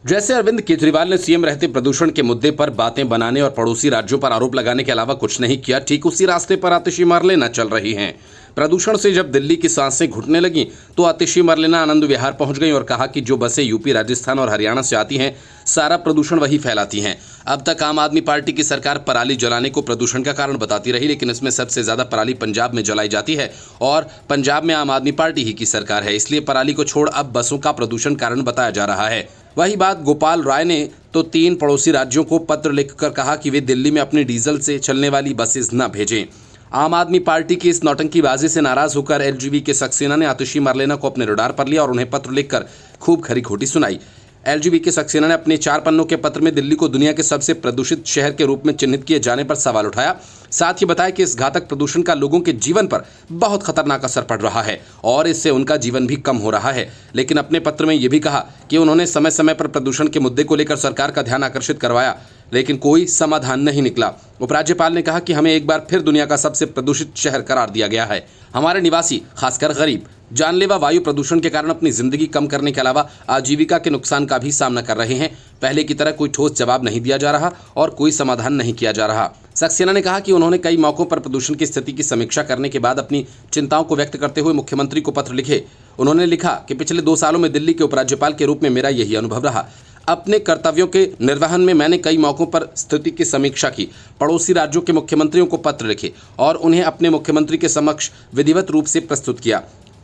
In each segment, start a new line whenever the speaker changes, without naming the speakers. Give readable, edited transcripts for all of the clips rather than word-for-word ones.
जैसे अरविंद केजरीवाल ने सीएम रहते प्रदूषण के मुद्दे पर बातें बनाने और पड़ोसी राज्यों पर आरोप लगाने के अलावा कुछ नहीं किया, ठीक उसी रास्ते पर आतिशी मरलेना चल रही हैं। प्रदूषण से जब दिल्ली की सांसें घुटने लगी तो आतिशी मरलेना आनंद विहार पहुंच गई और कहा कि जो बसें यूपी, राजस्थान और हरियाणा से आती हैं, सारा प्रदूषण वही फैलाती हैं। अब तक आम आदमी पार्टी की सरकार पराली जलाने को प्रदूषण का कारण बताती रही, लेकिन इसमें सबसे ज्यादा पराली पंजाब में जलाई जाती है और पंजाब में आम आदमी पार्टी ही की सरकार है, इसलिए पराली को छोड़ अब बसों का प्रदूषण कारण बताया जा रहा है। वही बात गोपाल राय ने तो 3 पड़ोसी राज्यों को पत्र लिखकर कहा कि वे दिल्ली में अपनी डीजल से चलने वाली बसेस न भेजें। आम आदमी पार्टी की इस नौटंकीबाजी से नाराज होकर एलजेबी के सक्सेना ने आतिशी मरलेना को अपने रडार पर लिया और उन्हें पत्र लिखकर खूब खरी खोटी सुनाई। एलजेबी के सक्सेना ने अपने 4 पन्नों के पत्र में दिल्ली को दुनिया के सबसे प्रदूषित शहर के रूप में चिन्हित किए जाने पर सवाल उठाया। साथ ही बताया कि इस घातक प्रदूषण का लोगों के जीवन पर बहुत खतरनाक असर पड़ रहा है और इससे उनका जीवन भी कम हो रहा है। लेकिन अपने पत्र में यह भी कहा कि उन्होंने समय समय पर प्रदूषण के मुद्दे को लेकर सरकार का ध्यान आकर्षित करवाया, लेकिन कोई समाधान नहीं निकला। उपराज्यपाल ने कहा कि हमें एक बार फिर दुनिया का सबसे प्रदूषित शहर करार दिया गया है। हमारे निवासी, खासकर गरीब, जानलेवा वायु प्रदूषण के कारण अपनी जिंदगी कम करने के अलावा आजीविका के नुकसान का भी सामना कर रहे हैं। पहले की तरह कोई ठोस जवाब नहीं दिया जा रहा और कोई समाधान नहीं किया जा रहा। सक्सेना ने कहा कि उन्होंने कई मौकों पर प्रदूषण की स्थिति की समीक्षा करने के बाद अपनी चिंताओं को व्यक्त करते हुए मुख्यमंत्री को पत्र लिखे। उन्होंने लिखा कि पिछले 2 सालों में दिल्ली के उपराज्यपाल के रूप में मेरा यही अनुभव रहा। अपने कर्तव्यों के निर्वहन में मैंने कई मौकों पर स्थिति की समीक्षा की, पड़ोसी राज्यों के मुख्यमंत्रियों को पत्र लिखे और उन्हें अपने मुख्यमंत्री के समक्ष विधिवत रूप से प्रस्तुत किया।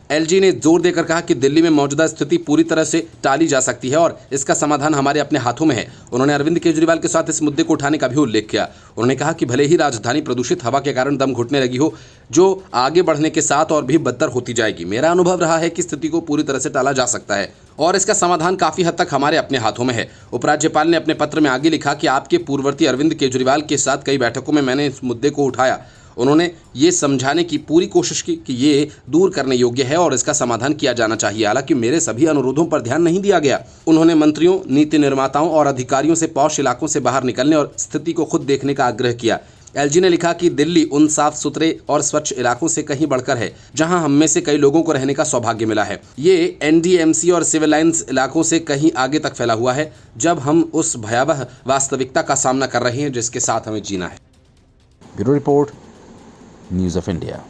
एलजी ने जोर देकर कहा कि दिल्ली में मौजूदा स्थिति पूरी तरह से टाली जा सकती है और इसका समाधान हमारे अपने हाथों में है। उन्होंने अरविंद केजरीवाल के साथ इस मुद्दे को उठाने का भी उल्लेख किया। उन्होंने कहा कि भले ही राजधानी प्रदूषित हवा के कारण दम घुटने लगी हो, जो आगे बढ़ने के साथ और भी बदतर होती जाएगी, मेरा अनुभव रहा है कि स्थिति को पूरी तरह से टाला जा सकता है और इसका समाधान काफी हद तक हमारे अपने हाथों में है। उपराज्यपाल ने अपने पत्र में आगे लिखा कि आपके पूर्ववर्ती अरविंद केजरीवाल के साथ कई बैठकों में मैंने इस मुद्दे को उठाया। उन्होंने ये समझाने की पूरी कोशिश की कि ये दूर करने योग्य है और इसका समाधान किया जाना चाहिए। हालांकि मेरे सभी अनुरोधों पर ध्यान नहीं दिया गया। उन्होंने मंत्रियों, नीति निर्माताओं और अधिकारियों से पॉश इलाकों से बाहर निकलने और स्थिति को खुद देखने का आग्रह किया। एलजी ने लिखा कि दिल्ली उन साफ सुथरे और स्वच्छ इलाकों से कहीं बढ़कर है जहां हम में से कई लोगों को रहने का सौभाग्य मिला है। ये एनडीएमसी और सिविल लाइन्स इलाकों से कहीं आगे तक फैला हुआ है, जब हम उस भयावह वास्तविकता का सामना कर रहे हैं जिसके साथ हमें जीना है।
Bureau report, news of India.